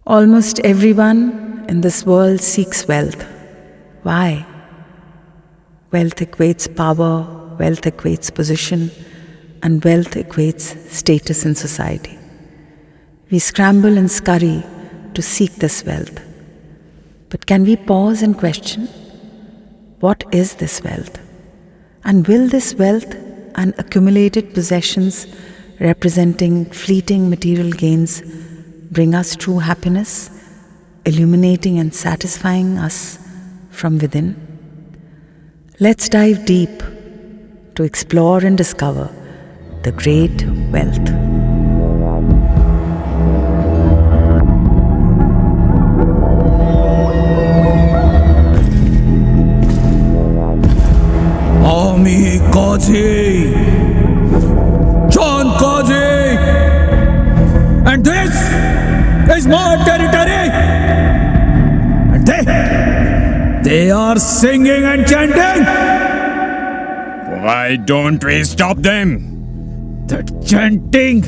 Almost everyone in this world seeks wealth. Why? Wealth equates power, wealth equates position, and wealth equates status in society. We scramble and scurry to seek this wealth. But can we pause and question, what is this wealth? And will this wealth and accumulated possessions representing fleeting material gains bring us true happiness, illuminating and satisfying us from within? Let's dive deep to explore and discover the great wealth. Ami Kazi, John Kazi, and this is my territory. And they are singing and chanting. Why don't we stop them? That chanting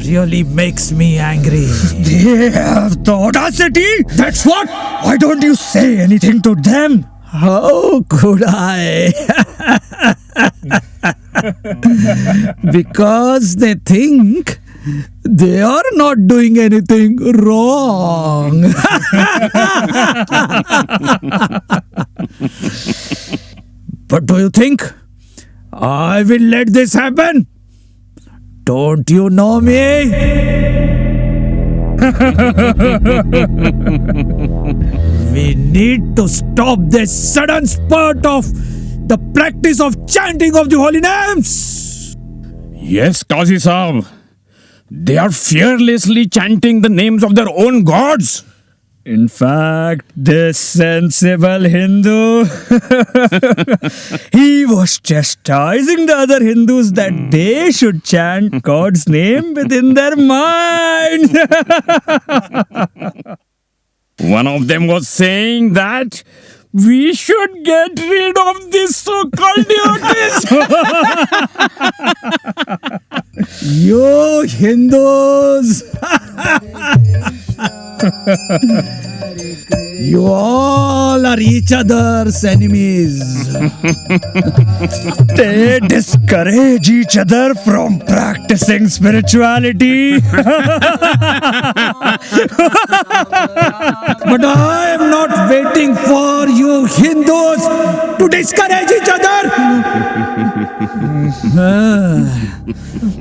really makes me angry. They have the audacity! That's what? Why don't you say anything to them? How could I? Because they think they are not doing anything wrong. But do you think I will let this happen? Don't you know me? We need to stop this sudden spurt of the practice of chanting of the holy names. Yes, Qazi Sahab. They are fearlessly chanting the names of their own gods. In fact, this sensible Hindu, he was chastising the other Hindus that they should chant God's name within their minds. One of them was saying that we should get rid of this so-called deities. You Hindus! You all are each other's enemies. They discourage each other from practicing spirituality. But I am not waiting for you Hindus to discourage each other.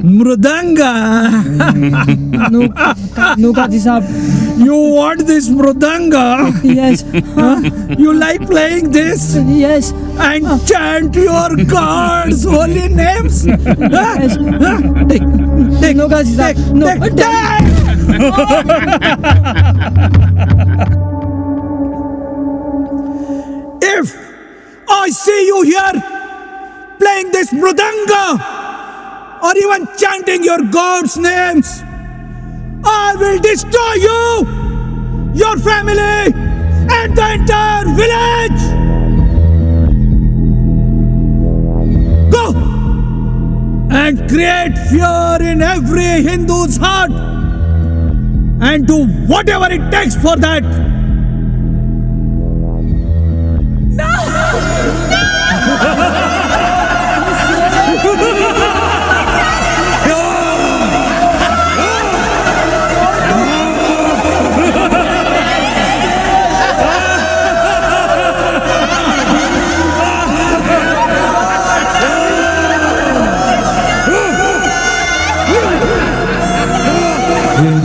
Mridanga. No, Qazi Sahab. You want this mridanga? Yes. You like playing this? Yes. And chant your God's holy names? Yes. Take, No, Qazi Sahab. No. take. If I see you here playing this mridanga or even chanting your God's names, I will destroy you, your family, and the entire village. Go and create fear in every Hindu's heart and do whatever it takes for that.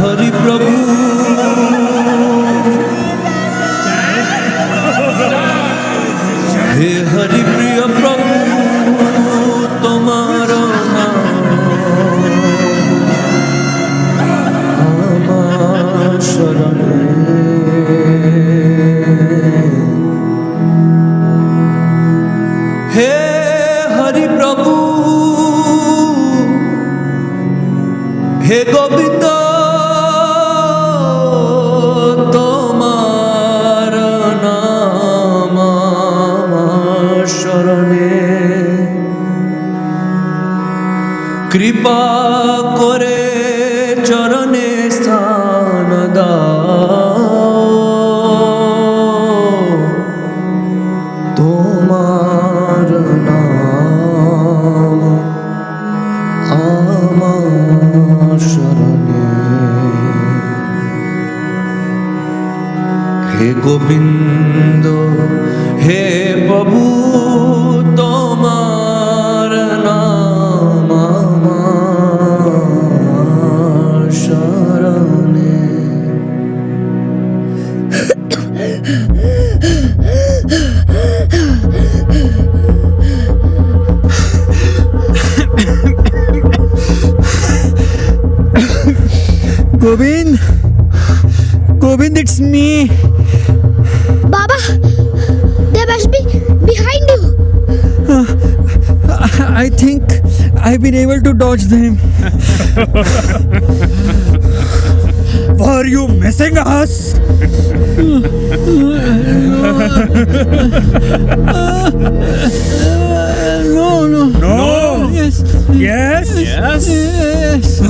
Hari प्रभु हे हरि प्रिय प्रभु तुम्हारा नाम शरण हे हरि प्रभु हे गोविंद कृपा करे चरणे स्थान दा হে গোবিন্দ হে প্রভু তোমার নাম আমার শরণে। Govind! Govind, it's me! Baba, they must be behind you. I think I've been able to dodge them. Were you missing us? No. No? Yes. Yes? Yes. Yes.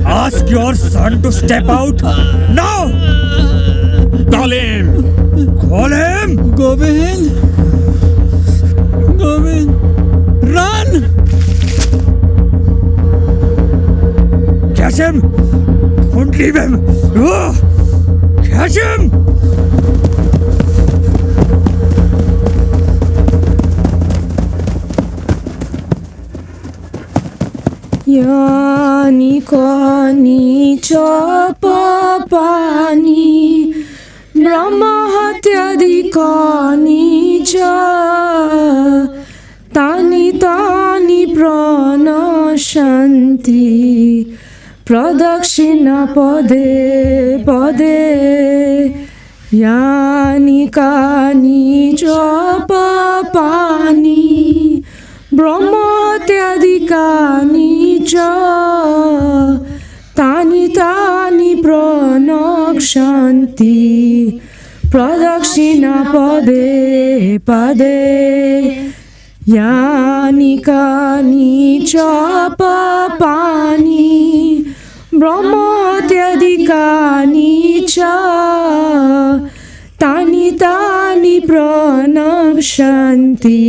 Ask your son to step out now! Call him. Call him! Govind. Run. Catch him! Don't leave him! Catch him! Yani kani chapa pani Brahma hatyadikani cha Tani tani pranashanti Pradakshina pade pade Yani kani chapa pani Brahmatyadikani cha Tani tani pranakshanti Pradakshina pade pade Yani kani chapa pani Brahmatyadikani cha Tani tani pranakshanti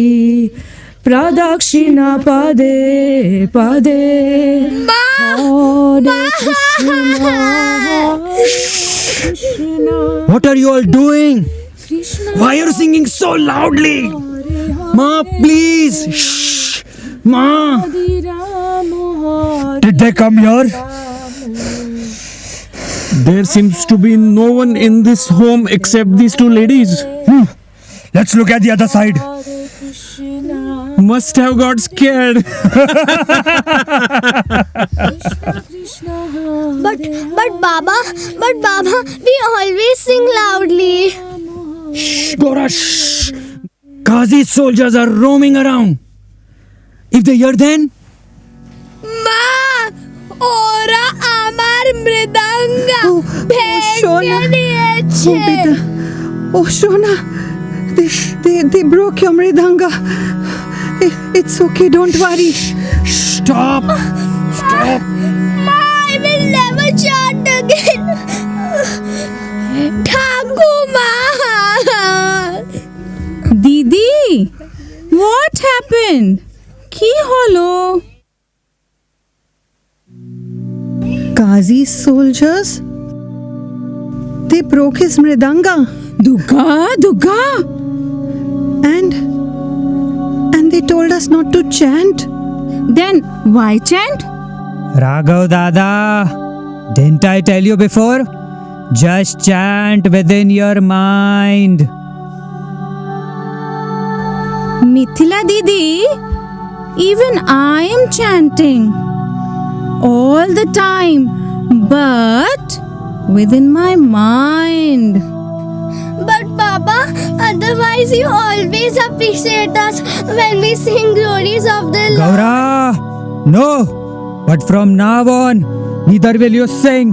Pradakshina pade pade Hare Krishna What are you all doing? Krishna Why are you singing so loudly? Ma, please! Shh! Ma! Hare Rama Did they come here? There seems to be no one in this home except these two ladies. Let's look at the other side. Hare Krishna Must have got scared. Krishna But Baba, we always sing loudly. Gora, shh! Qazi's soldiers are roaming around. If they hear then, Ma, ওরা আমার মৃদঙ্গ ভেঙে দিয়েছে। Oh, Shona, they broke your mridanga. It's okay, don't worry. stop! Stop! Ma, I will never chant again. ঠাকুমা। দিদি what happened কি হলো Qazi's soldiers, they broke his mridanga Durga and they told us not to chant. then why chant Raghav Dada, didn't I tell you before? Just chant within your mind. Mithila Didi, even I am chanting all the time, but within my mind. But Baba, otherwise you always appreciate us when we sing glories of the Lord. Gaura, no. But from now on, neither will you sing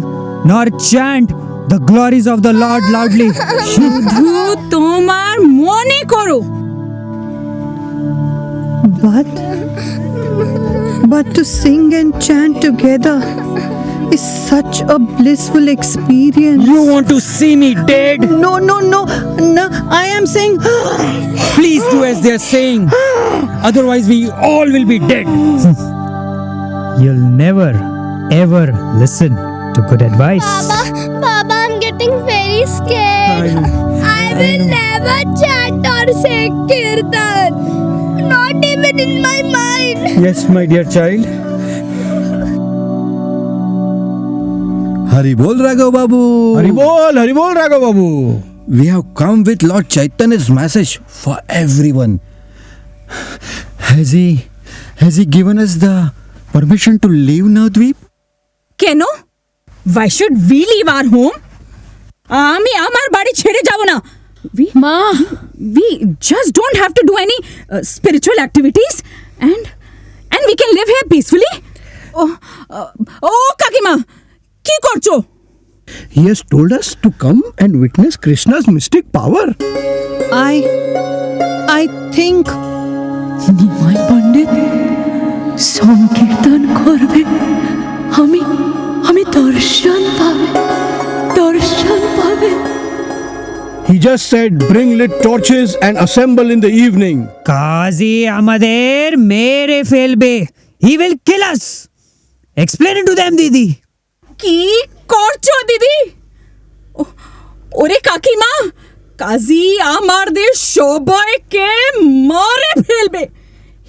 nor chant the glories of the Lord loudly. শুধু তোমার মনে করো But to sing and chant together is such a blissful experience. You want to see me dead? No, I am saying Please do as they are saying. Otherwise, we all will be dead. You'll never, ever listen. took good advice. Baba, I'm getting very scared. I will never chant or sing kirtan. Not even in my mind. Yes, my dear child. Hari bol Raghav Babu. Hari bol Raghav Babu. We have come with Lord Chaitanya's message for everyone. Has he given us the permission to leave Navadvip? কেন? Why should we leave our home? আমি আমার বাড়ি ছেড়ে যাব না। We just don't have to do any spiritual activities and we can live here peacefully. Oh, কাকিমা, কি করছো? He has told us to come and witness Krishna's mystic power. I think Nimai পণ্ডিত সংকীর্তন করবে, আমি দর্শন পাবে। He just said, bring lit torches and assemble in the evening. কাজী আমাদের মেরে ফেলবে. He will kill us. Explain it to them, দিদি. কি করছো দিদি? ওরে কাকিমা, কাজী আমাদের সবাইকে মারে ফেলবে।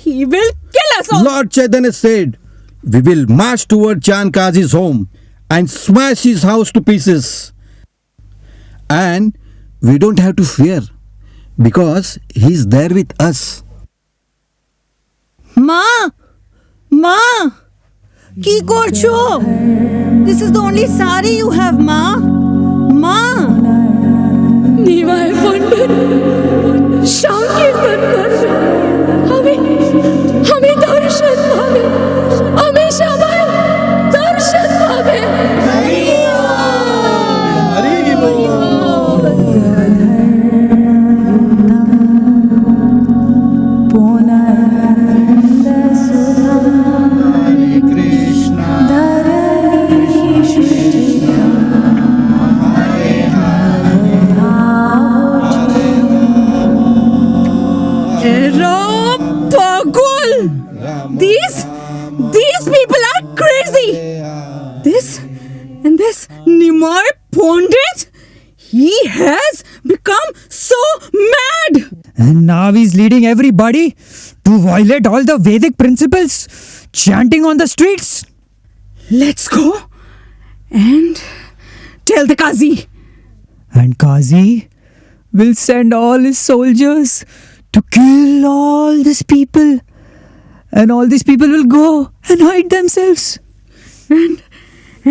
He will kill us all. Lord Chaitanya said, we will march toward Chand Kazi's home and smash his house to pieces. And we don't have to fear because he's there with us. Ma, কি করছো? This is the only sari you have, Ma. Nimai পণ্ডিত সংকীর্তন করবে, আমি দর্শন পাবে, আমি সবাই দর্শন পাবে। These people are crazy. This Nimai Pandit, he has become so mad. And now he's leading everybody to violate all the Vedic principles, chanting on the streets. Let's go and tell the Qazi. And Qazi will send all his soldiers to kill all these people. And all these people will go and hide themselves.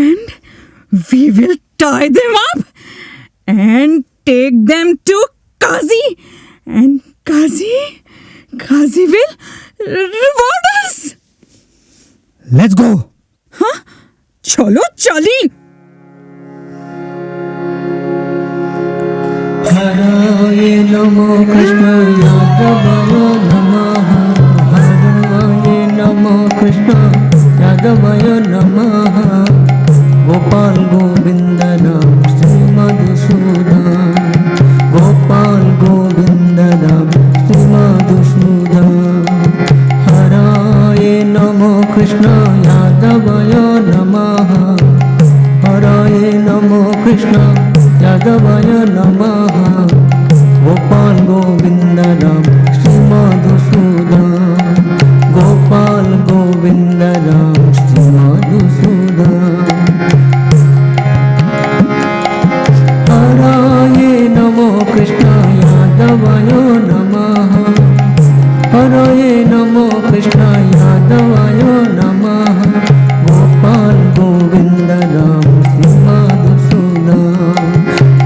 And we will tie them up and take them to Qazi. And Qazi will reward us. Let's go. Huh? Chalo chali. हराय नमो कृष्ण यादवाय नमः। हराय नमो कृष्ण यादवाय नमः। गोपाल गोविंद नाम श्री मधुसूदन। गोपाल गोविंद नाम श्री मधुसूदन। हराय नमो कृष्ण यादवाय नमः। हराय नमो कृष्ण यादवाय नमः। गोपाल गोविंद राम श्री मधुसूदन। गोपाल गोविंद राम श्री मधुसूदन। हराय नमो कृष्ण यादवाय नमः। हराय नमो कृष्ण यादवाय नमः। गोपाल गोविंद राम श्री मधुसूदन।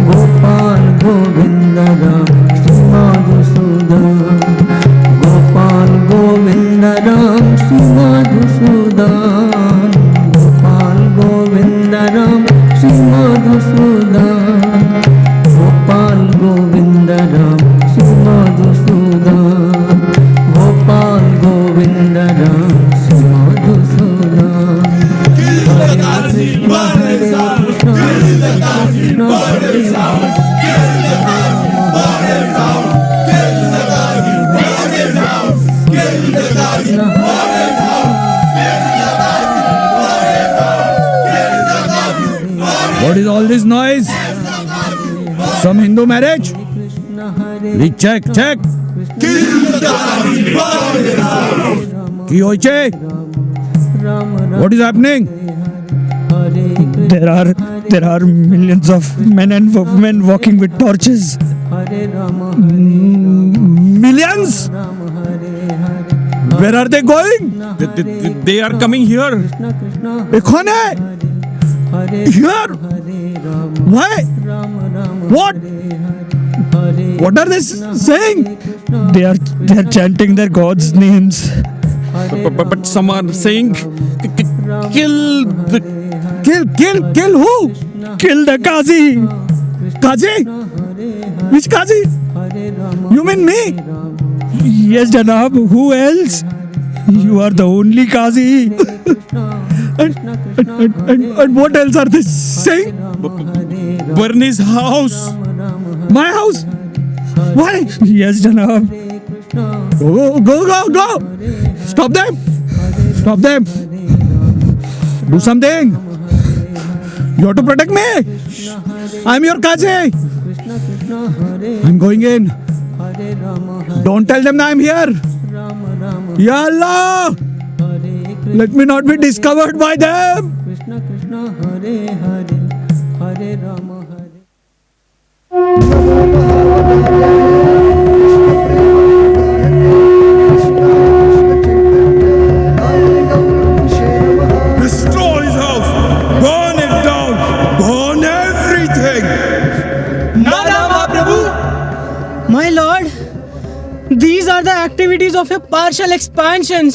गोपाल गोविंद राम श्री मधुसूदन। गोपाल गोविंद राम श्री मधुसूदन। गोपाल गोविंद राम श्री मधुसूदन। गोपाल गोविंद राम श्री मधुसूदन। गोपाल गोविंद राम श्री मधुसूदन। हरे कृष्ण हरे कृष्ण कृष्ण कृष्ण हरे What is all this noise? Some Hindu marriage? Please check. কি হয়েছে? What is happening? There are millions of men and women walking with torches. Millions? Where are they going? They are coming here. এখানে? Here? Why? What? What are they saying? They are chanting their gods' names. But some are saying, kill the. Kill who? Kill the Qazi. Qazi? Which Qazi? You mean me? Yes, Janab. Who else? You are the only Qazi. And what else are they saying? Burn his house. My house? Why? Yes, Janab. Go! Stop them! Do something! You have to protect me! I'm your Qazi! I'm going in. Don't tell them that I'm here! Ya Allah! Let me not be discovered by them! Destroy his house. Burn it down. Burn everything. My lord, these are the activities of your partial expansions.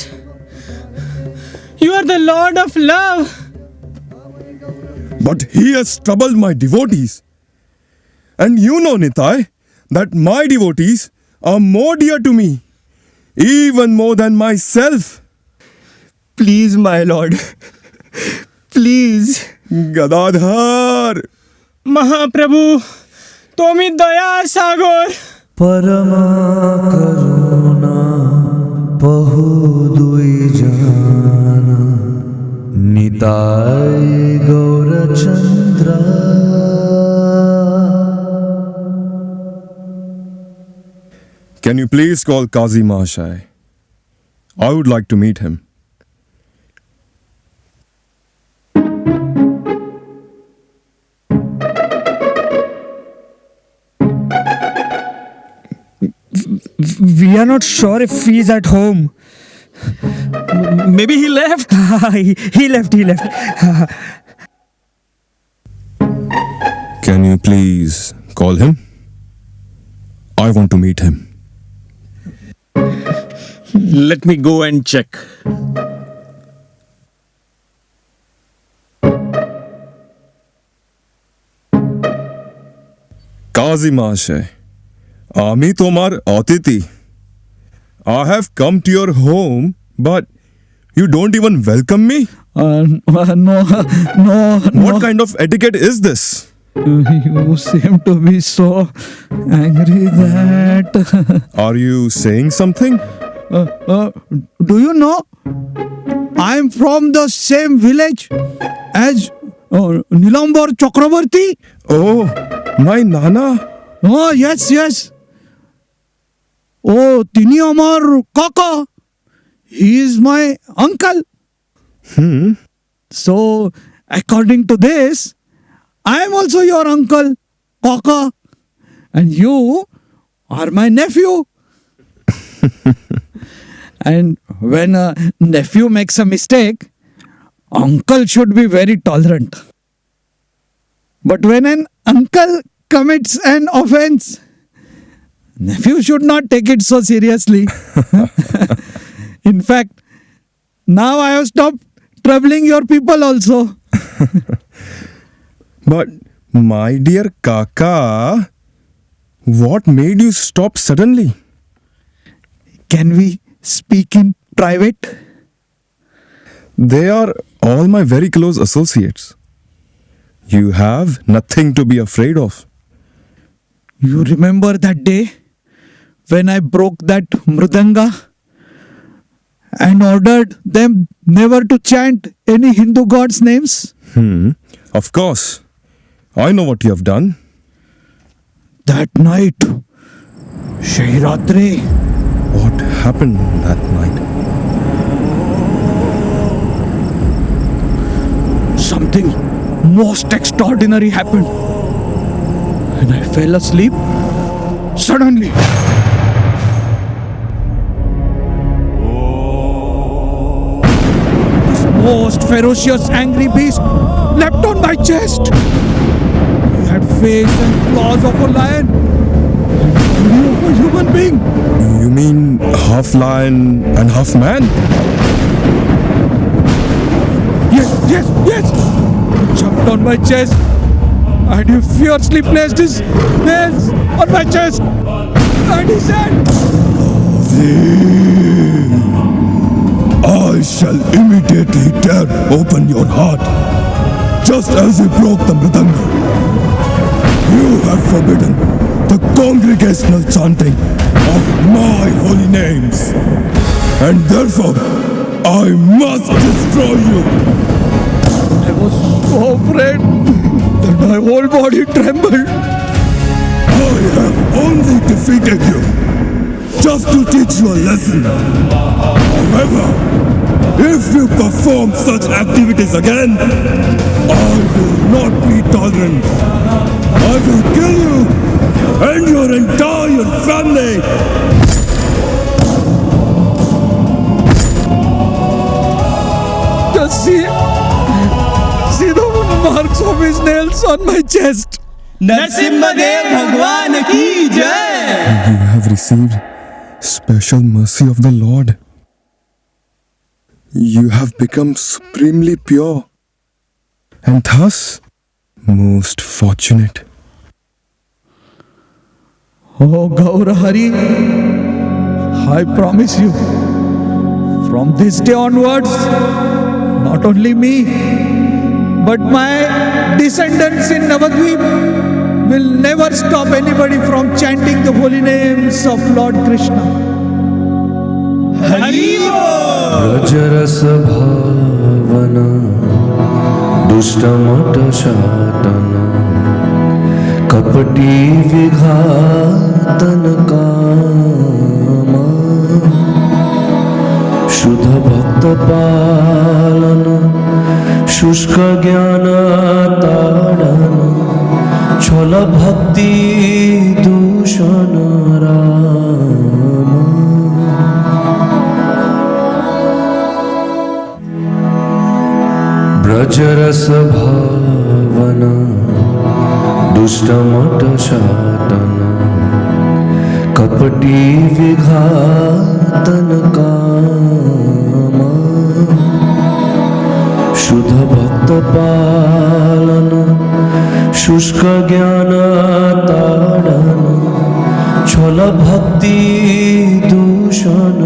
You are the Lord of Love. But he has troubled my devotees. And you know, Nitai, that my devotees are more dear to me, even more than myself. Please, my lord. Please. Gadadhar. Mahaprabhu, Tomi Daya Sagar. Parama Karuna Bahu Dui Jana Nitai Gaurachandra. Can you please call Qazi Mahashai? I would like to meet him. We are not sure if he is at home. Maybe he left. He left. Can you please call him? I want to meet him. Let me go and check. Qazi Mahashai, আমি তোমার অতিথি. I have come to your home, but you don't even welcome me? No. What kind of etiquette is this? You seem to be so angry that... Are you saying something? Do you know? I'm from the same village as Nilambar Chakravarti. Oh, my Nana. Oh, yes. Oh, তিনি আমার কাকা. He is my uncle. So, according to this, I am also your uncle, kaka. And you are my nephew. And when a nephew makes a mistake, uncle should be very tolerant. But when an uncle commits an offense, nephew should not take it so seriously. In fact, now I have stopped troubling your people also. But, my dear Kaka, what made you stop suddenly? Can we speak in private? They are all my very close associates. You have nothing to be afraid of. You remember that day when I broke that mridanga and ordered them never to chant any Hindu gods' names? Of course. I know what you have done. That night, Shivaratri, What happened that night? something most extraordinary happened. When I fell asleep, suddenly, this most ferocious angry beast leapt on my chest. He had face and claws of a lion and body of a human being. You mean half lion and half man? Yes. He jumped on my chest and he fiercely placed his nails on my chest. And he said, I shall immediately tear open your heart, just as you broke the mridanga. You have forbidden the congregational chanting of my holy names, and therefore I must destroy you. I was so afraid that my whole body trembled. I have only defeated you just to teach you a lesson. However, if you perform such activities again, I will not be tolerant. I will kill you and your entire family. Just see the marks of his nails on my chest. Narasimhadeva भगवान की जय. You have received special mercy of the Lord. You have become supremely pure and thus most fortunate. Oh Gaurahari, I promise you, from this day onwards, not only me, but my descendants in Navadvip will never stop anybody from chanting the holy names of Lord Krishna. रजरस भावना दुष्टमट शाटना कपटी विघातन कामा शुद्ध भक्त पालन शुष्क ज्ञान ताड़न छल भक्ति दूषण राम ब्रजरस भावना दुष्टमट शाटना कपटी विघातन कामा शुद्ध भक्त पालन शुष्क ज्ञान ताड़न छल भक्ति दूषण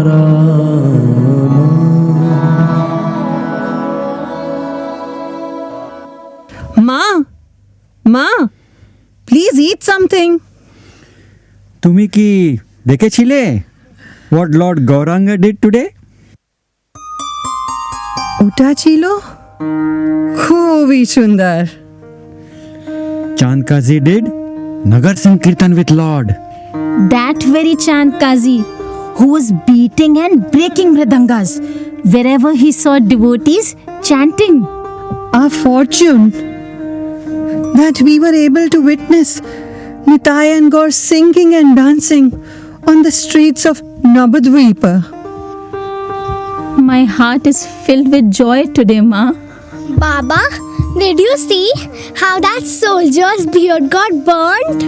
राम. মা, please eat something. তুমি কি দেখেছিলে what Lord Gauranga did today? ওটা ছিল খুবই সুন্দর. Chand Kazi did Nagar Sankirtan with Lord. That very Chand Kazi who was beating and breaking mridangas wherever he saw devotees chanting. Our fortune that we were able to witness Nitai and Gaur singing and dancing on the streets of Navadvipa. My heart is filled with joy today, Ma. Baba, did you see how that soldier's beard got burnt?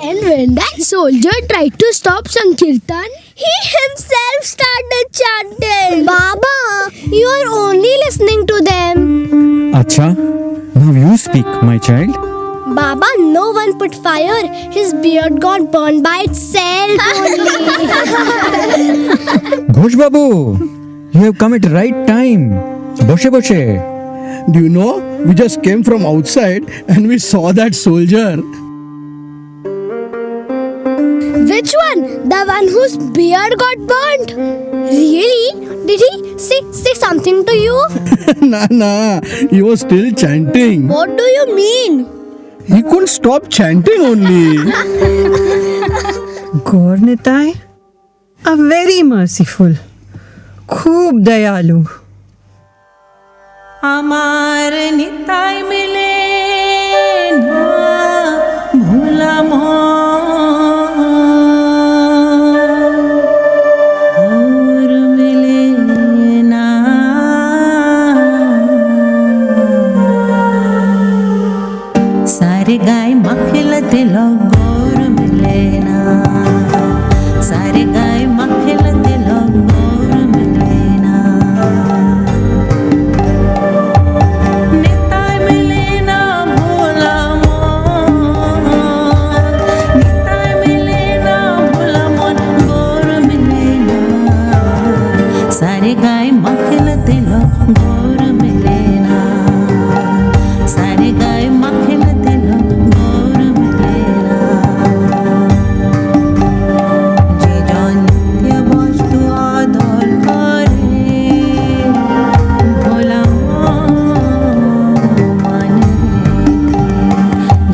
And when that soldier tried to stop Sankirtan, he himself started chanting. Baba, you are only listening to them. Acha, now you speak, my child. Baba, no one put fire. His beard got burned by itself only. Ghosh Babu, you have come at the right time. Boshe Boshe. Do you know, we just came from outside and we saw that soldier. Which one? The The one whose beard got burnt? Really? Did he say something to you? Nah, he was still chanting. What do you mean? He couldn't stop chanting only. Gaur Nitai are very merciful. Khoob dayalu. আমার নিতাই মিলে না ভুলাম ওর মিলে না सारे गाय मखलते लोगोर मिले ना सारे गाय मखलते लोगोर मिले ना निताय मिले ना भोला मोर निताय मिले ना भोला मोर गोर मिले ना सारे गाय मखलते लोगोर मिले ना सारे गाय मखलते लोगोर मिले ना যে জন্মে বস্তু আদর করে ভোলা মানে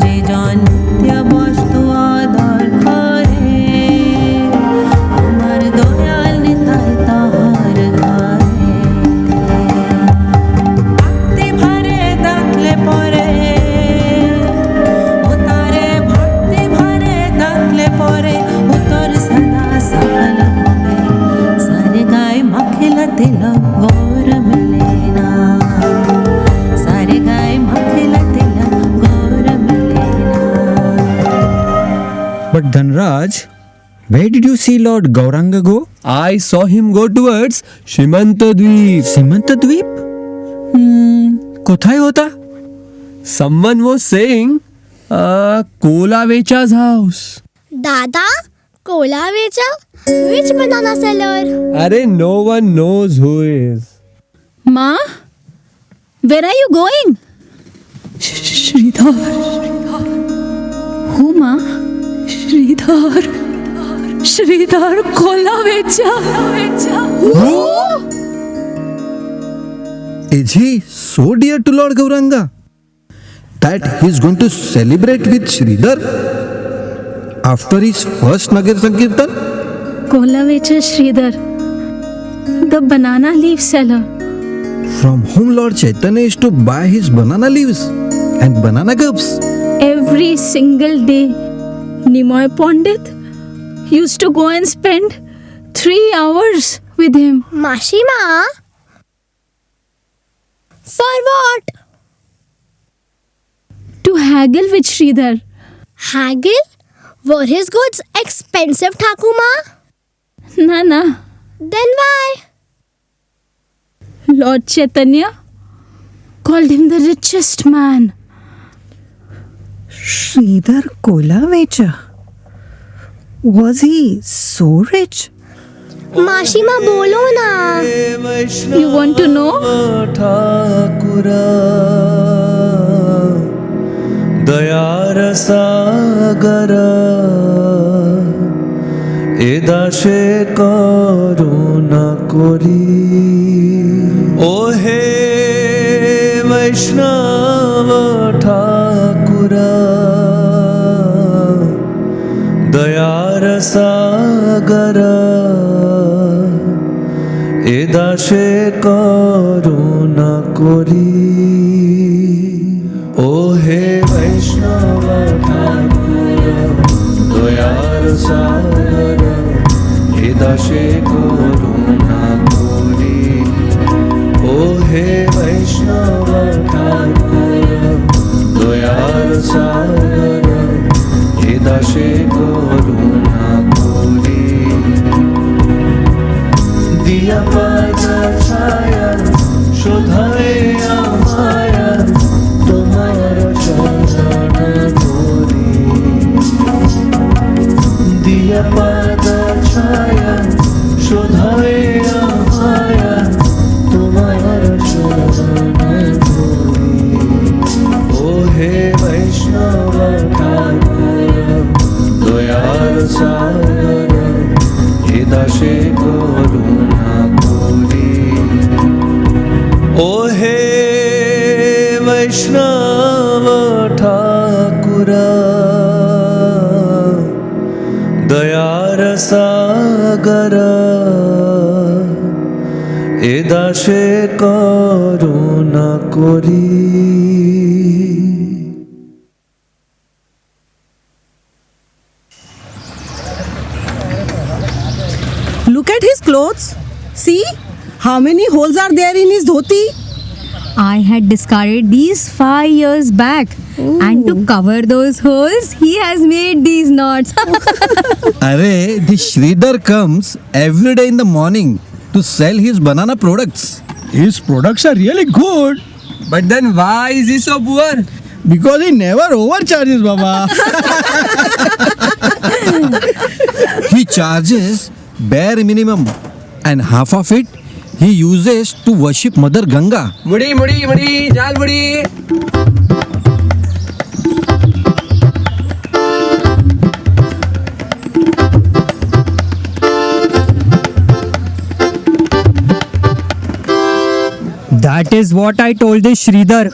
যে জন্মে বস্তু আদর করে আমার দয়াল নিতাই তাহার ঘরে ভক্তি ভরে ডাকলে পরে ও তারে ভক্তি ভরে ডাকলে পরে উত্তর সদা সফল হবে সারে গায় মখলতে লগোর মিলে না সারে গায় মখলতে লগোর মিলে না But Dhanraj, where did you see Lord Gauranga go? I saw him go towards Shimantadweep. Simantadweep? কোথায় ওটা? Someone was saying, Kolavecha's house. Dada? Cola Vecha? Which banana seller? Arey, no one knows who is. Ma, where are you going? Sridhar. Who, Ma? Sridhar Kola Vecha. Is he so dear to Lord Gauranga that he's going to celebrate with Sridhar after his first Nagar Sankirtan? Kola Vecha Sridhar, the banana leaf seller. From whom Lord Chaitanya is to buy his banana leaves and banana cups. Every single day, Nimoy Pandit used to go and spend 3 hours with him. Mashima? For what? To haggle with Sridhar. Haggle? Were his goods expensive, Thakuma? Na. Then why? Lord Chaitanya called him the richest man. Sridhar Kolavecha. Was he so rich? Mashima, bolo na. You want to know? ठाकुरा Dayal सागर এ দাসে করুণা করি ও হে বৈষ্ণব ঠাকুরা দয়ার সাগর এ দাসে করুণা করি ও হে বৈষ্ণব ঠাকুরা দয়ার সাগর এ দাসে করুণা করি ও হে বৈষ্ণব ঠাকুরা দয়ার সাগর এ দাসে করুণা করি দিয়া পাজা ছায়া শোধায় আমায় তোমার চরণ ধরি দিয়া পাজা ছায়া শোধায় আমায় তোমার চরণ ধরি ও হে বৈষ্ণব ঠাকুর দয়ার সাগর সাগরা এ দাসে করুণা করি। Look at his clothes. See how many holes are there in his dhoti. I had discarded these 5 years back. And to cover those holes, he has made these knots. Arey, the Sridhar comes every day in the morning to sell his banana products. His products are really good. But then why is he so poor? Because he never overcharges, Baba. He charges bare minimum and half of it he uses to worship Mother Ganga. Mudi, mudi, mudi, jal mudi. That is what I told this Sridhar,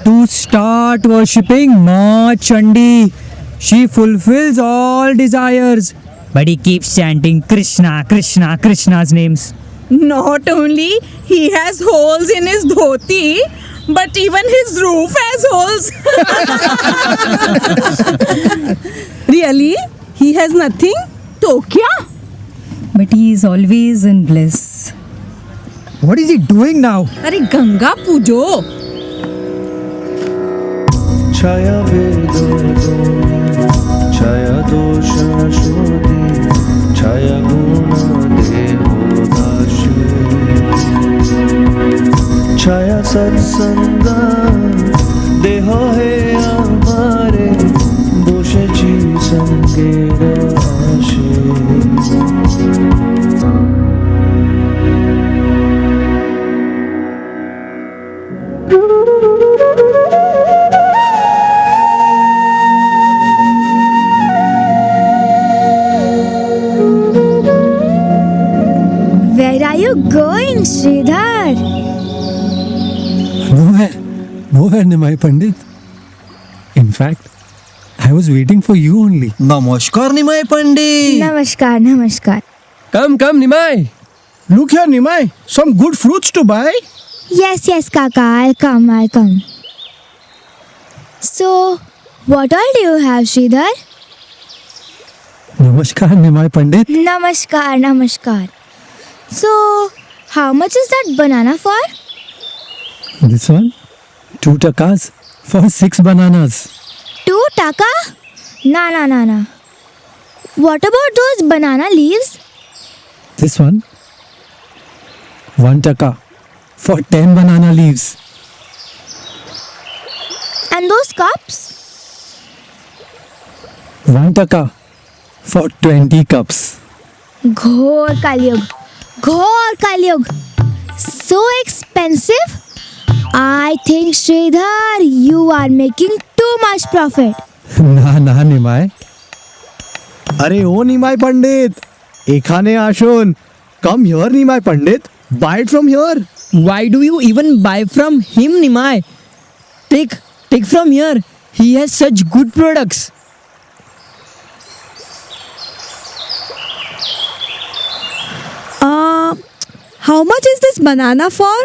to start worshipping Ma Chandi. She fulfills all desires. But he keeps chanting Krishna, Krishna, Krishna's names. Not only he has holes in his dhoti, but even his roof has holes. Really? He has nothing? तो क्या? But he is always in bliss. What is he doing now? अरे गंगा पूजो. ছায়া বেদনী ছায়া দোষ শোধি ছায়া গুণ দেহ দাসে ছায়া সৎসঙ্গ দেহ হে আমারে বসেছি সঙ্গের আসে। Where are you going, Sridhar? Nowhere, Nimai Pandit. In fact, I was waiting for you only. Namaskar, Nimai Pandit. Namaskar, namaskar. Come, Nimai. Look here, Nimai. Some good fruits to buy. Yes, yes, Kaka. I'll come. So, what all do you have, Sridhar? Namaskar, Nimai Pandit. Namaskar. So, how much is that banana for? This one, 2 takas for 6 bananas. 2 taka? Na. What about those banana leaves? This one, 1 taka for 10 banana leaves. And those cups? 1 taka for 20 cups. Ghor Kalyug. So expensive? I think, Sridhar, you are making too much profit. না নিমাই। আরে ও নিমাই পণ্ডিত, এখানে আসুন। Come here, Nimai Pandit. Buy it from here. Why do you even buy from him, Nimai? Take from here. He has such good products. How much is this banana for?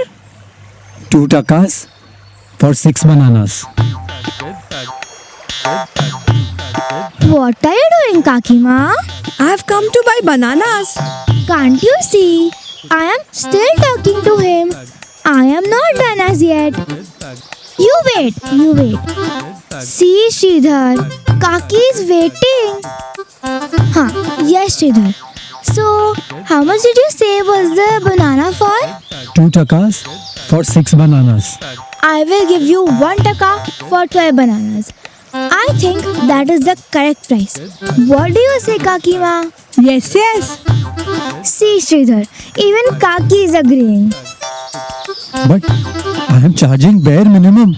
2 takas for 6 bananas. What are you doing, Kakima? I have come to buy bananas. Can't you see? I am still talking to him. I am not done as yet. You wait. See, Sridhar, Kaki is waiting. Yes, Sridhar. So, how much did you say was the banana for? 2 takas for 6 bananas. I will give you 1 taka for 12 bananas. I think that is the correct price. What do you say, Kakima? Yes. See, Sridhar, even Kaki is agreeing. But I am charging bare minimum.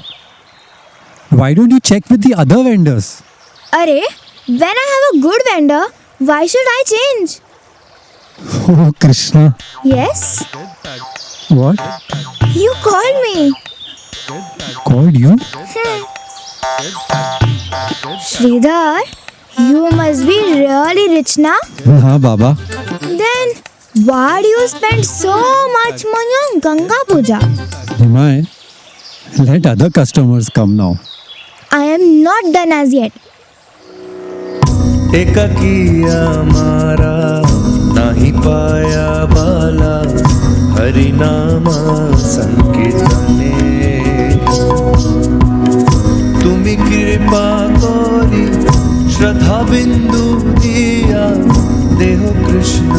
Why don't you check with the other vendors? Arey, when I have a good vendor, why should I change? Oh, Krishna. Yes? What? You called me. Called you? Sridhar, you must be really rich now. हाँ बाबा, Then why do you spend so much money on Ganga Puja? Nimai, let other customers come now. I am not done as yet. एकाकिया मारा नाही पाया बाला हरिनामा संकीर्तने तुम्ही कृपा करी श्रद्धा बिंदु दिया देहो Krishna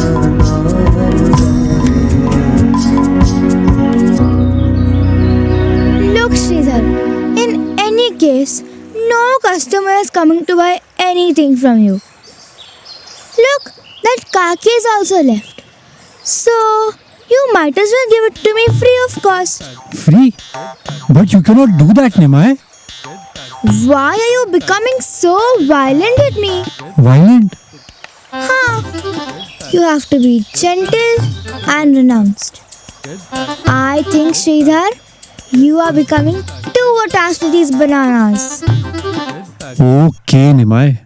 Look, Sridhar, in any case, no customer is coming to buy anything from you. Look, that kaki is also left. So, you might as well give it to me free of cost. Free? But you cannot do that, Nimai. Why are you becoming so violent with me? Violent? You have to be gentle and renounced. I think, Sridhar, you are becoming too attached to these bananas. Okay, Nimai.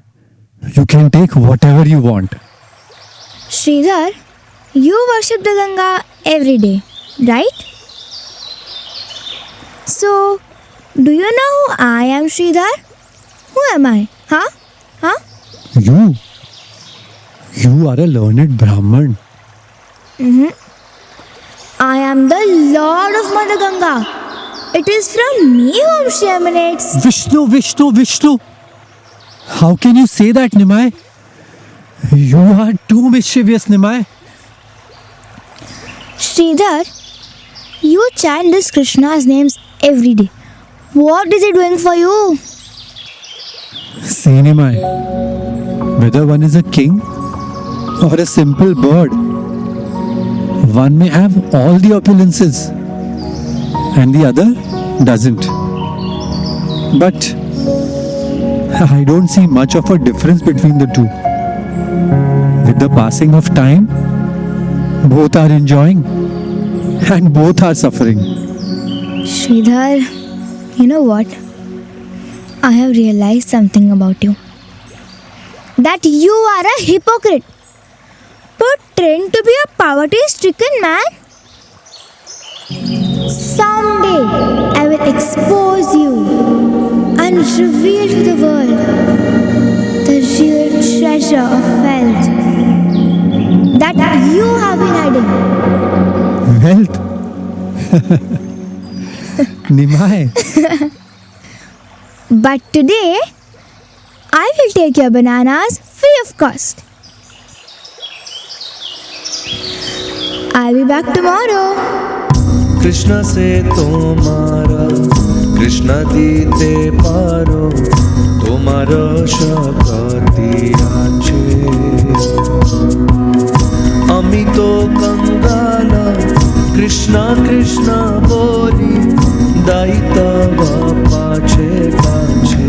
You can take whatever you want. Sridhar, you worship the Ganga every day, right? So, do you know who I am, Sridhar? Who am I? Huh? You? You are a learned Brahman. I am the Lord of Mother Ganga. It is from me whom she emanates. Vishnu. How can you say that, Nimai? You are too mischievous, Nimai. Sridhar, you chant this Krishna's names every day. What is he doing for you? See, Nimai, whether one is a king or a simple bird, one may have all the opulences and the other doesn't. But I don't see much of a difference between the two. With the passing of time, both are enjoying and both are suffering. Sridhar, you know what? I have realized something about you. That you are a hypocrite. Pretend to be a poverty-stricken man. Someday I will expose you and reveal to the world the real treasure of wealth that you have been hiding. Wealth? Nimai. But today, I will take your bananas free of cost. I'll be back tomorrow. Krishna से तुम्हारा कृष्ण दीते पारो तुम्हारा शक्ति আছে আমি তো कंगाला कृष्णा कृष्णा बोली दायिता पाछे पाछे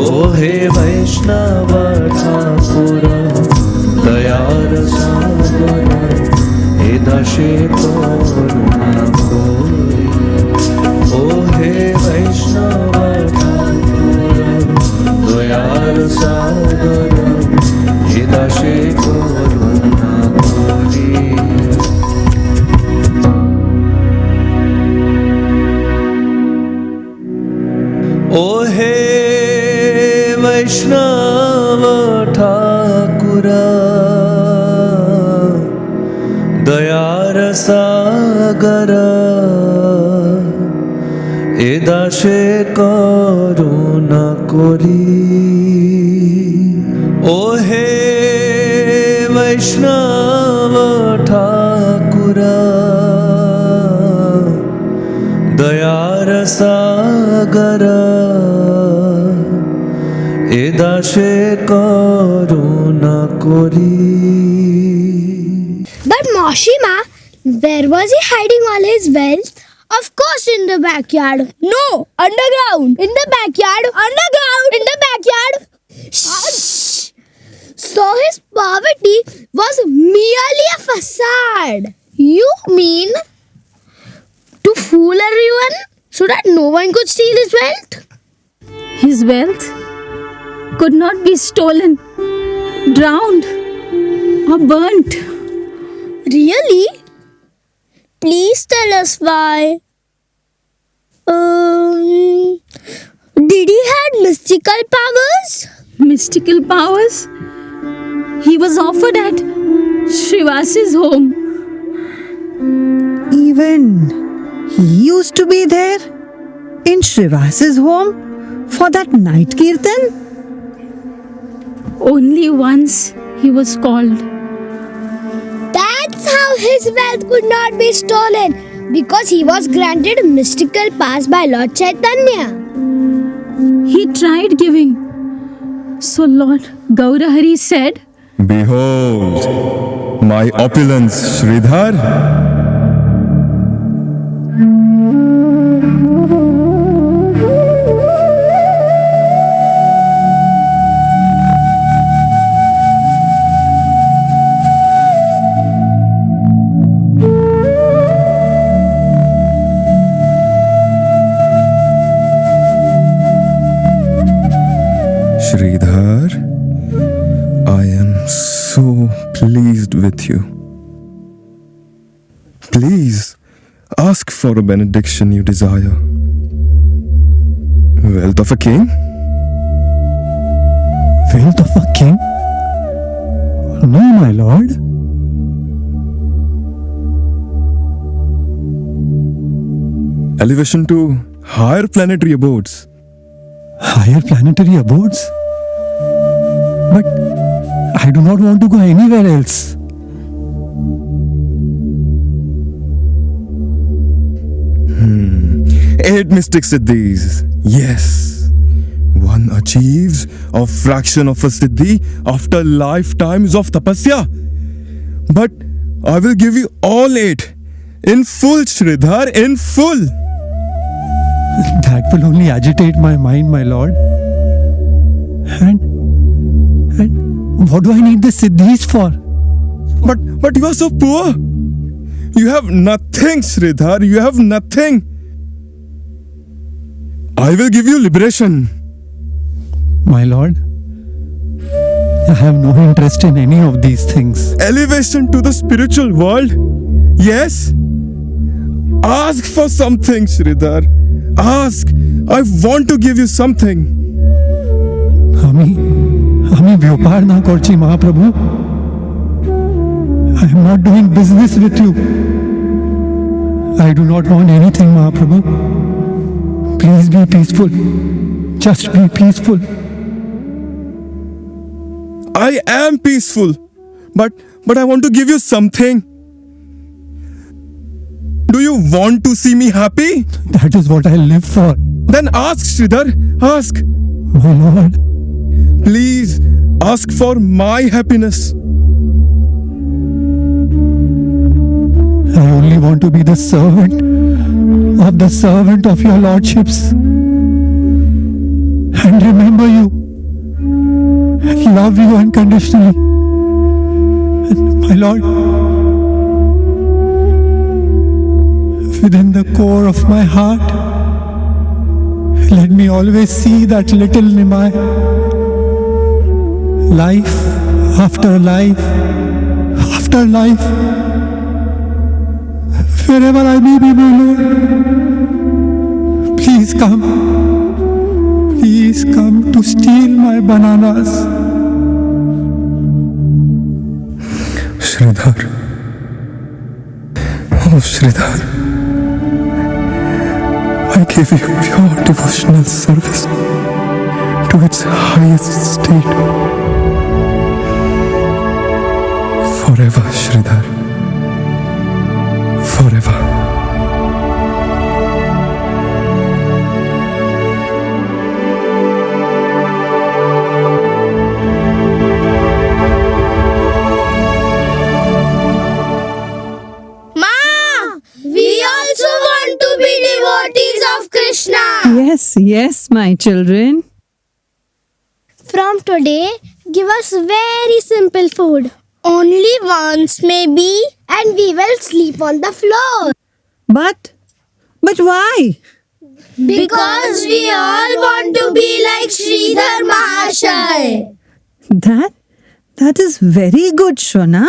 ओ हे वैष्णव ठाकुर दयार सागर हे दाशे करुणा कोई ओ हे वैष्णव ठाकुर दयार सागर हे दाशे करुणा कोई ओ हे वैष्णव ठाकुर दयार सागर ए दाशे करुणा करी ओ हे वैष्णव ठाकुर दयार सागर ए दाशे करुणा करी But Moshima, where was he hiding all his wealth? Of course, in the backyard. No, underground. In the backyard. Underground. In the backyard. Shh. So his poverty was merely a facade. You mean to fool everyone so that no one could steal his wealth? His wealth could not be stolen, drowned, or burnt. Really? Please tell us why. Did he had mystical powers? Mystical powers? He was offered at Shrivas's home. Even he used to be there in Shrivas's home for that night kirtan? Only once he was called. That's how his wealth could not be stolen, because he was granted mystical powers by Lord Chaitanya. He tried giving. So Lord Gaurahari said, Behold, my opulence, Sridhar. Sridhar, I am so pleased with you. Please ask for a benediction you desire. Wealth of a king? Wealth of a king? No, my lord. Elevation to higher planetary abodes. Higher planetary abodes? But I do not want to go anywhere else. Eight mystic siddhis. Yes. One achieves a fraction of a siddhi after lifetimes of tapasya. But I will give you all eight. In full, Sridhar, in full. That will only agitate my mind, my lord. And what do I need the siddhis for? But you are so poor. You have nothing, Sridhar. You have nothing. I will give you liberation. My lord, I have no interest in any of these things. Elevation to the spiritual world? Yes. Ask for something, Sridhar. Ask. I want to give you something. আমি ব্যাপার না করছি Mahaprabhu. I am not doing business with you. I do not want anything, Mahaprabhu. Please be peaceful. Just be peaceful. I am peaceful. But I want to give you something. Do you want to see me happy? That is what I live for. Then ask, Sridhar. Ask. My lord. Please ask for my happiness. I only want to be the servant of your lordships. And remember you. Love you unconditionally. My lord, within the core of my heart, let me always see that little Nimai. Life after life after life. Wherever I may be, my Lord, please come. Please come to steal my bananas. Sridhar. Oh, Sridhar. I gave you pure devotional service to its highest state. Forever, Sridhar. Forever. Yes, my children. From today, give us very simple food. Only once, maybe, and we will sleep on the floor. But why? Because we all want to be like Sridhar Mahashaya. That is very good, Shona.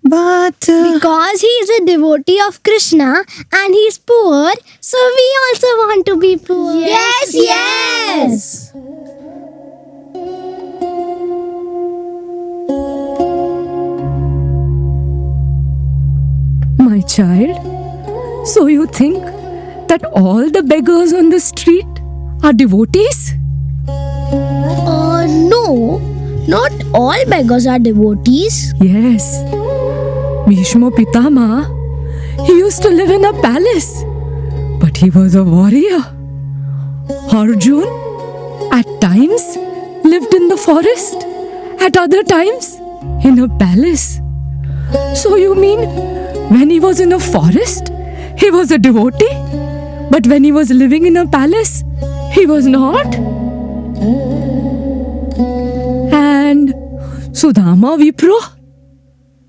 But Because he is a devotee of Krishna and he is poor, so we also want to be poor. Yes, yes. My child, so you think that all the beggars on the street are devotees? No, not all beggars are devotees. Yes. Bhishma Pitama, he used to live in a palace, but he was a warrior. Arjun, at times, lived in the forest, at other times, in a palace. So you mean, when he was in a forest, he was a devotee, but when he was living in a palace, he was not? And Sudama Vipro?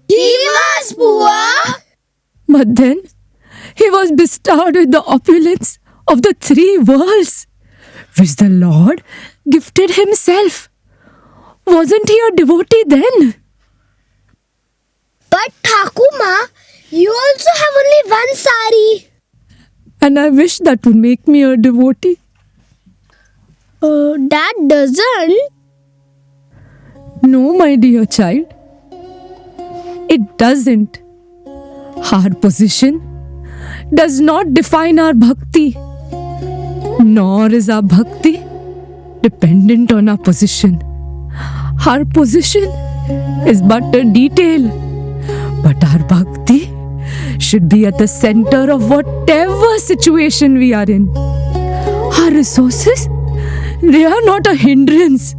He was poor. But then he was bestowed with the opulence of the three worlds, which the Lord gifted himself. Wasn't he a devotee then? But Thakuma, you also have only one sari. And I wish that would make me a devotee. That doesn't. No, my dear child. It doesn't. Our position does not define our bhakti, nor is our bhakti dependent on our position. Our position is but a detail, but our bhakti should be at the center of whatever situation we are in. Our resources, they are not a hindrance,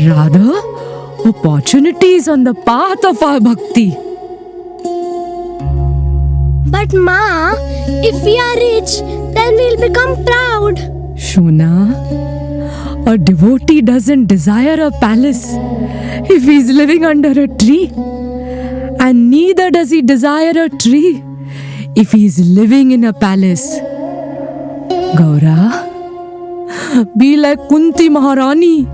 rather opportunities on the path of our bhakti. But Ma, if we are rich, then we'll become proud. Shona, a devotee doesn't desire a palace if he's living under a tree. And neither does he desire a tree if he's living in a palace. Gaura, be like Kunti Maharani,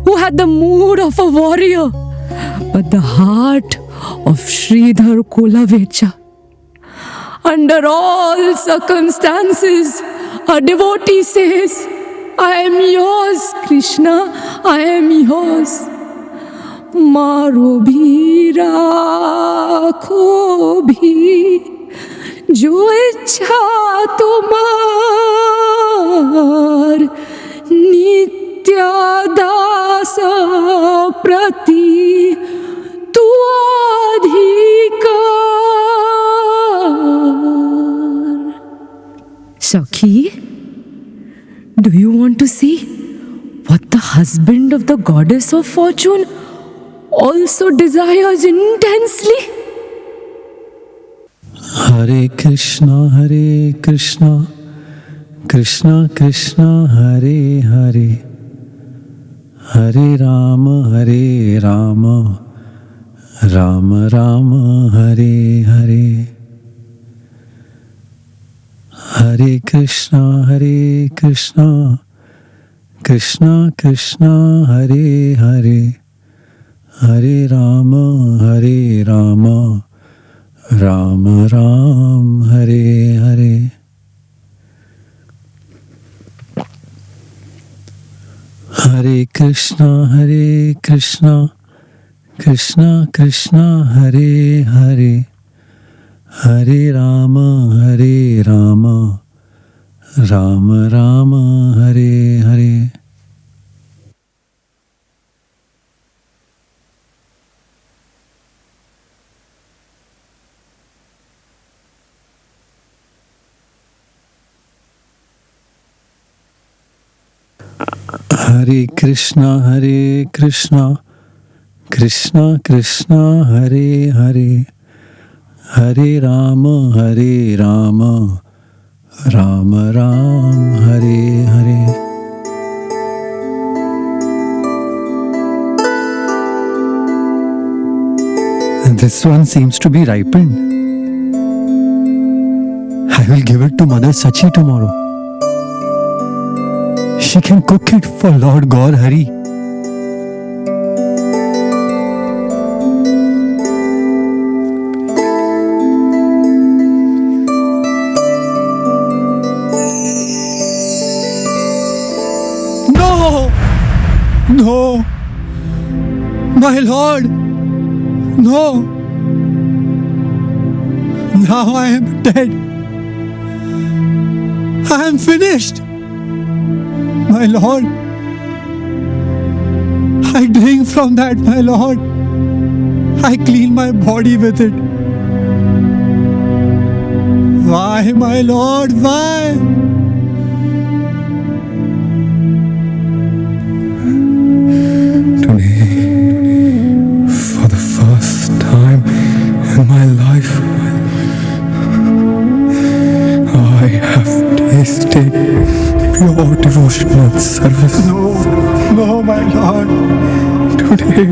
who had the mood of a warrior, but the heart of Sridhar Kolavecha. Under all circumstances, a devotee says, I am yours, Krishna, I am yours. Maro bhi rakho bhi, jo ichha tumar, nitya dasa prati tu adhikar. Sakhi, do you want to see what the husband of the goddess of fortune also desires intensely? Hare Krishna, Krishna Krishna, Hare Hare, Hare Rama, Rama Rama, Hare Hare. Hare Krishna, Krishna Krishna, Hare Hare, Hare Rama, Rama Ram, Hare Hare. Hare Krishna, Krishna Krishna, Hare Hare, Hare Rama, Rama Rama, Hare Hare. Hare Krishna, Krishna Krishna, Hare Hare, Hare Rama, Rama Ram, Hare Hare. This one seems to be ripened. I will give it to Mother Sachi tomorrow. She can cook it for Lord Gaur Hari. No! No! My Lord! No! Now I am dead. I am finished. My Lord. I drink from that, my Lord. I clean my body with it. Why, my Lord? Why? For the first time in my life, I have tasted pure devotional service. No, my Lord. Today,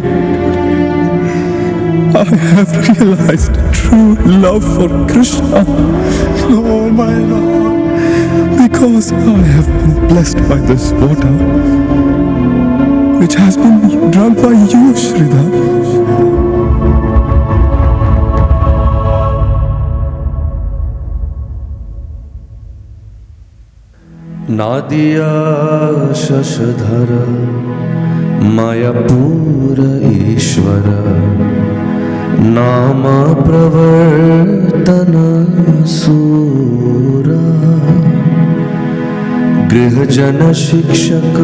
I have realized true love for Krishna. No, my Lord. Because I have been blessed by this water, which has been drunk by you, Sridhar. Nadia Shashadhar Mayapur ईश्वर नाम प्रवर्तन सूरा गृहजन शिक्षक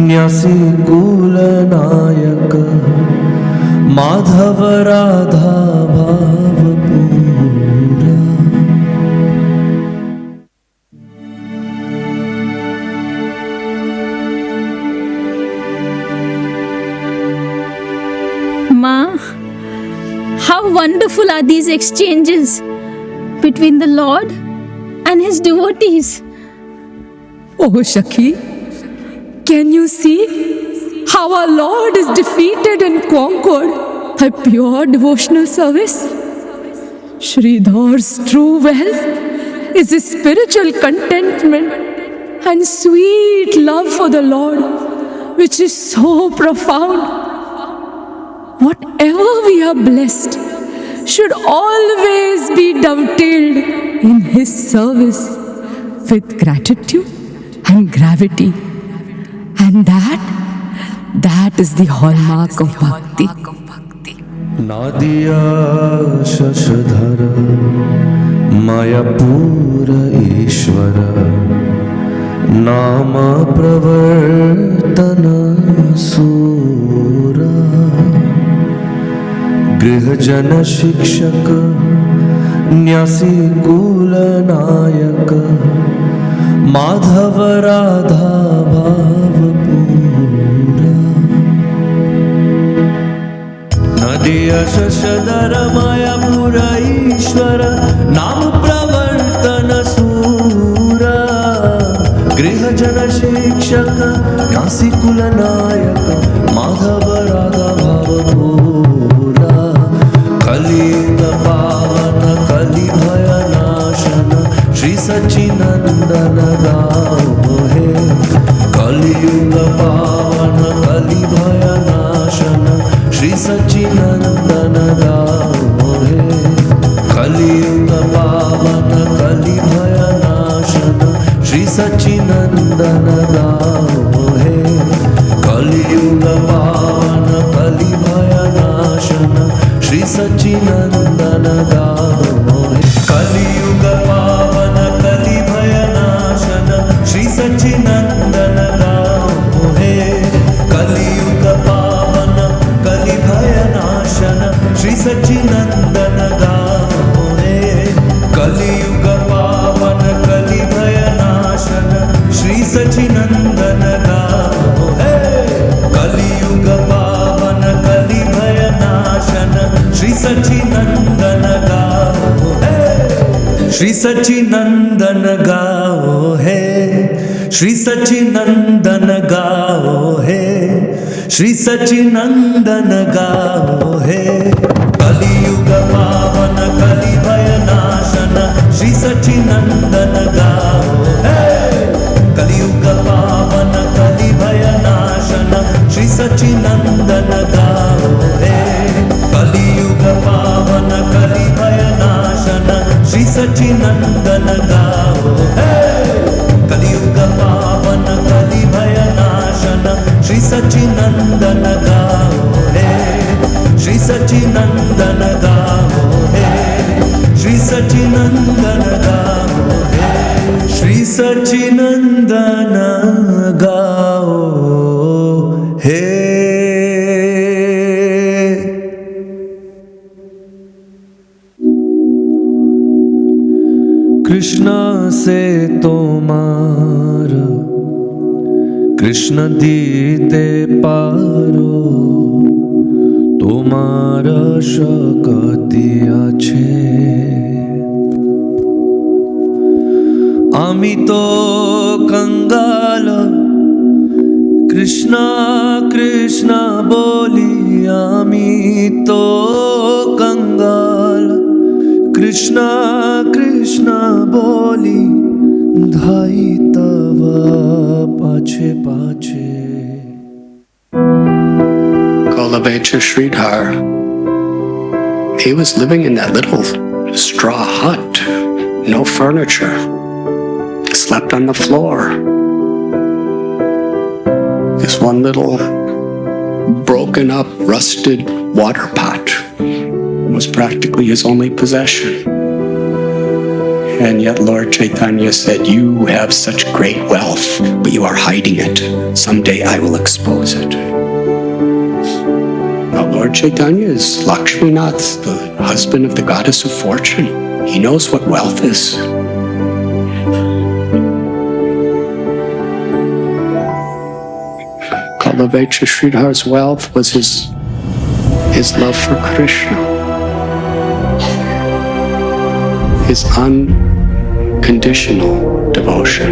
न्यासी कुल नायक माधव राधा भाव पूरा। Ma, how wonderful are these exchanges between the Lord and his devotees. Oh, Shakhi, can you see how our Lord is defeated and conquered by pure devotional service? Sridhar's true wealth is his spiritual contentment and sweet love for the Lord, which is so profound. Whatever we are blessed should always be dovetailed in his service with gratitude and gravity. And that is the hallmark of bhakti. Nadia Shashadhar Mayapur ईश्वर नाम प्रवर्तन सूरा गृहजन शिक्षक न्यासी कुल नायक माधव राधा भाव पूरा। नदिया शशधर मायापूर ईश्वर नाम प्रवर्तन सूरा गृहजन शिक्षक न्यासी कुल नायक माधव राधा भाव पूरा। कलियुग पावन कलि भय नाशन श्री सच्चिनंदन गाओ हे। कलियुग पावन कलि भय नाशन श्री सच्चिनंदन गाओ हे। कलियुग पावन कलि भय नाशन श्री सच्चिनंदन गाओ हे। कलियुग पावन कलि भय नाशन श्री सच्चिनंदन गाओ हे। कलियुग पावन कलि भय नाशन श्री सच्चिनंदन गाओ हे। कलियुग पावन कलि भय नाशन श्री सच्चिनंदन गाओ हे। कलियुग पावन कलि भय नाशन श्री सच्चिनंदन गाओ हे। कलियुग पावन कलि भय नाशन श्री सच्चिनंदन गाओ हे। श्री सच्चिनंदन गाओ हे। श्री सच्चिनंदन गाओ हे। श्री सच्चिनंदन गाओ हे। कलियुग पावन कलि भय नाशन श्री सच्चिनंदन गाओ हे। कलियुग पावन कलि भय नाशन श्री सच्चिनंदन गाओ हे। कलियुग पावन कलि भय नाशन श्री सच्चिनंदन गाओ हे। कलियुग पावन कलि भय सचिनंदन गाओ हे श्री सचिनंदन गाओ हे श्री सचिनंदन गाओ हे श्री सचिनंदन गाओ हे कृष्ण से तोमार कृष्ण दीते पारो तोमार शक्ति आछे आमी तो कंगाल कृष्ण कृष्ण बोली आमी तो कंगाल कृष्ण कृष्ण बोली धाई तव पाछे पाछे Golovecha Sridhar, he was living in that little straw hut, no furniture, slept on the floor. This one little broken up, rusted water pot was practically his only possession. And yet Lord Chaitanya said, you have such great wealth, but you are hiding it. Someday I will expose it. Now Lord Chaitanya is Lakshmanath, the husband of the goddess of fortune. He knows what wealth is. Golovecha Sridhar's wealth was his love for Krishna. His unconditional devotion.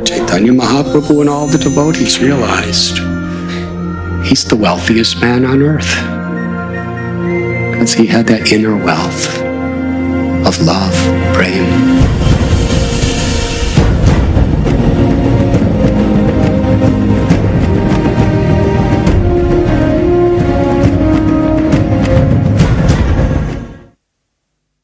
Chaitanya Mahaprabhu and all the devotees realized he's the wealthiest man on earth because he had that inner wealth of love, prema.